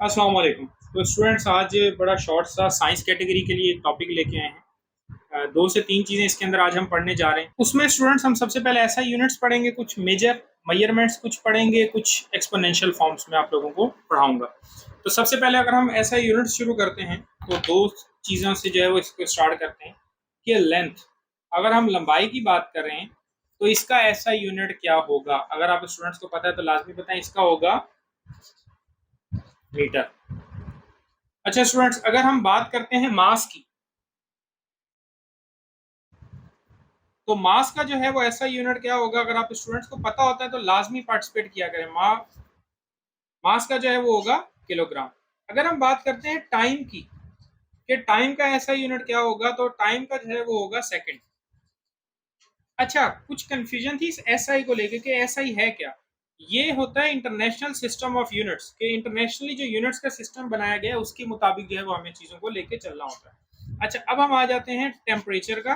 अस्सलाम वालेकुम। तो स्टूडेंट्स आज बड़ा शॉर्ट सा साइंस कैटेगरी के लिए एक टॉपिक लेके आए हैं। दो से तीन चीज़ें इसके अंदर आज हम पढ़ने जा रहे हैं। उसमें स्टूडेंट्स हम सबसे पहले ऐसा यूनिट्स पढ़ेंगे, कुछ मेजर मेजरमेंट्स कुछ पढ़ेंगे, कुछ एक्सपोनेंशियल फॉर्म्स में आप लोगों को पढ़ाऊंगा। तो सबसे पहले अगर हम ऐसा यूनिट शुरू करते हैं तो दो चीज़ों से जो है वो इसको स्टार्ट करते हैं कि लेंथ। अगर हम लंबाई की बात कर रहे हैं तो इसका ऐसा यूनिट क्या होगा। अगर आप स्टूडेंट्स को पता है तो लाजमी बताएं, इसका होगा मीटर। अच्छा स्टूडेंट्स, अगर हम बात करते हैं मास की, तो मास का जो है वो ऐसा यूनिट क्या होगा। अगर आप स्टूडेंट्स को पता होता है तो लाजमी पार्टिसिपेट किया करें। मास का जो है वो होगा किलोग्राम। अगर हम बात करते हैं टाइम की, कि टाइम का ऐसा यूनिट क्या होगा, तो टाइम का जो है वो होगा सेकंड। अच्छा, कुछ कंफ्यूजन थी इस एसआई को लेके कि एसआई है क्या। ये होता है इंटरनेशनल सिस्टम ऑफ यूनिट्स, के इंटरनेशनली जो यूनिट्स का सिस्टम बनाया गया है उसके मुताबिक जो है वो हमें चीज़ों को लेके चलना होता है। अच्छा, अब हम आ जाते हैं टेम्परेचर का।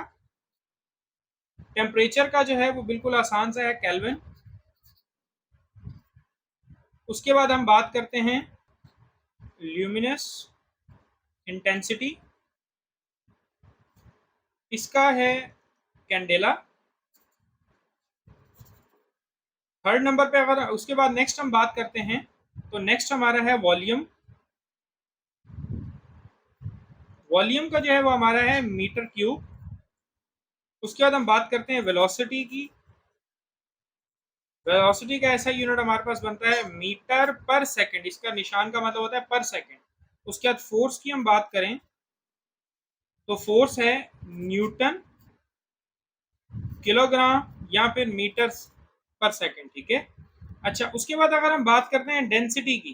टेम्परेचर का जो है वो बिल्कुल आसान सा है, केल्विन। उसके बाद हम बात करते हैं ल्यूमिनस इंटेंसिटी, इसका है कैंडेला। थर्ड नंबर पे अगर उसके बाद नेक्स्ट हम बात करते हैं तो नेक्स्ट हमारा है वॉल्यूम। वॉल्यूम का जो है वो हमारा है मीटर क्यूब। उसके बाद हम बात करते हैं वेलोसिटी की। वेलोसिटी का ऐसा यूनिट हमारे पास बनता है मीटर पर सेकंड, इसका निशान का मतलब होता है पर सेकंड। उसके बाद फोर्स की हम बात करें तो फोर्स है न्यूटन किलोग्राम या फिर मीटर पर सेकंड, ठीक है। अच्छा, उसके बाद अगर हम बात करते हैं डेंसिटी की,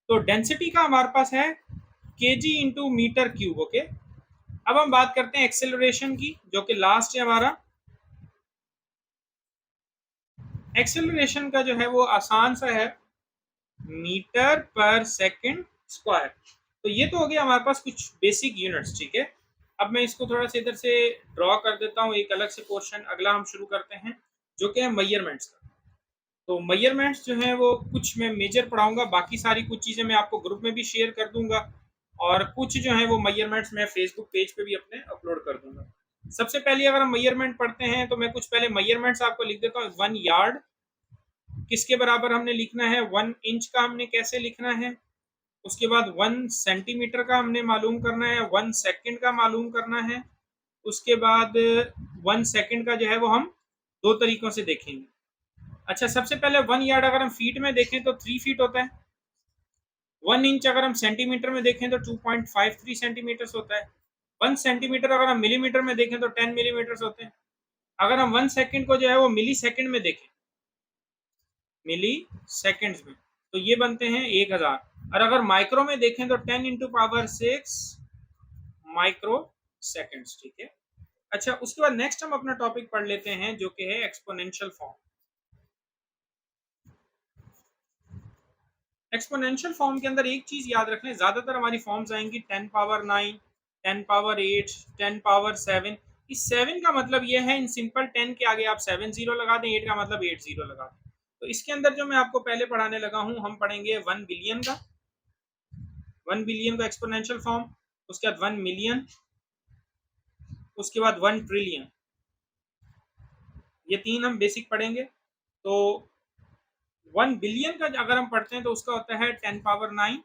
तो डेंसिटी का हमारे पास है kg into metre cube, okay. अब हम बात करते हैं एक्सेलरेशन की, जो कि लास्ट है हमारा। एक्सेलरेशन का जो है वो आसान सा है मीटर पर सेकंड स्क्वायर। तो ये तो हो गया हमारे पास कुछ बेसिक यूनिट्स, ठीक है। अब मैं इसको थोड़ा सा इधर से ड्रॉ कर देता हूँ एक अलग से पोर्शन। अगला हम शुरू करते हैं जो कि है मेजरमेंट्स का। तो मेजरमेंट्स जो है वो कुछ मैं मेजर पढ़ाऊंगा, बाकी सारी कुछ चीज़ें मैं आपको ग्रुप में भी शेयर कर दूंगा, और कुछ जो है वो मेजरमेंट्स मैं फेसबुक पेज पे भी अपने अपलोड कर दूंगा। सबसे पहले अगर हम मेजरमेंट पढ़ते हैं तो मैं कुछ पहले मेजरमेंट्स आपको लिख देता हूँ। 1 यार्ड किसके बराबर हमने लिखना है, 1 इंच का हमने कैसे लिखना है। उसके बाद 1 सेंटीमीटर का हमने मालूम करना है, 1 सेकंड का मालूम करना है। उसके बाद 1 सेकंड का जो है वो हम दो तरीकों से देखेंगे। अच्छा, सबसे पहले 1 यार्ड अगर हम फीट में देखें तो 3 फीट होता है। 1 इंच अगर हम सेंटीमीटर में देखें तो 2.53 सेंटीमीटर होता है। 1 सेंटीमीटर अगर हम मिलीमीटर में देखें तो 10 मिलीमीटर होते हैं। अगर हम 1 सेकंड को जो है वो मिली सेकंड में देखें, मिली सेकेंड्स में, तो ये बनते हैं 1000। और अगर माइक्रो में देखें तो 10 × 6 माइक्रो सेकेंड्स, ठीक है। अच्छा, उसके बाद नेक्स्ट हम अपना टॉपिक पढ़ लेते हैं जो कि है एक्सपोनेंशियल फॉर्म। एक्सपोनेंशियल फॉर्म के अंदर एक चीज याद रखें, ज्यादातर हमारी फॉर्म्स आएंगी 10 पावर 9, 10 पावर 8, 10 पावर 7। इस 7 का मतलब ये है इन सिंपल 10 के आगे आप 7 जीरो लगा दें, 8 का मतलब 8 जीरो लगा दें। तो इसके अंदर जो मैं आपको पहले पढ़ाने लगा हूं, हम पढ़ेंगे 1 बिलियन का। 1 बिलियन का एक्सपोनेंशियल फॉर्म। उसके बाद 1 मिलियन। उसके बाद 1 ट्रिलियन। ये तीन हम बेसिक पढ़ेंगे। तो 1 बिलियन का अगर हम पढ़ते हैं तो उसका होता है 10 पावर 9।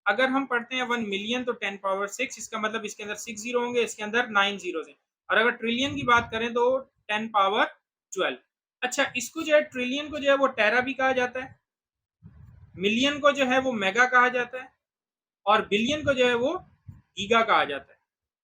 अगर हम पढ़ते हैं 1 मिलियन तो 10 पावर 6। इसका मतलब इसके अंदर 6 जीरो होंगे, इसके अंदर 9 जीरो हैं। और अगर ट्रिलियन की बात करें तो 10 पावर 12। अच्छा, इसको जो है ट्रिलियन को जो है वो टेरा भी कहा जाता है, मिलियन को जो है वो मेगा कहा जाता है, और बिलियन को जो है वो गीगा कहा जाता है।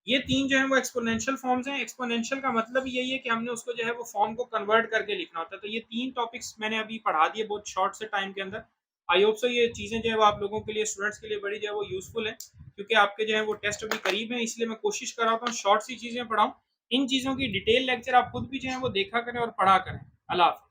ये तीन जो है वो एक्सपोनेंशियल फॉर्म्स हैं। एक्सपोनेंशियल का मतलब यही है कि हमने उसको जो है वो फॉर्म को कन्वर्ट करके लिखना होता है। तो ये तीन टॉपिक्स मैंने अभी पढ़ा दिए बहुत शॉर्ट से टाइम के अंदर। आई होप सो ये चीज़ें जो है वो आप लोगों के लिए, स्टूडेंट्स के लिए बड़ी जो है वो यूजफुल है, क्योंकि आपके जो है वो टेस्ट अभी करीब है, इसलिए मैं कोशिश कर रहा हूँ शॉर्ट सी चीज़ें पढ़ाऊँ। इन चीज़ों की डिटेल लेक्चर आप खुद भी जो है वो देखा करें और पढ़ा करें। अल्लाह हाफ़िज़।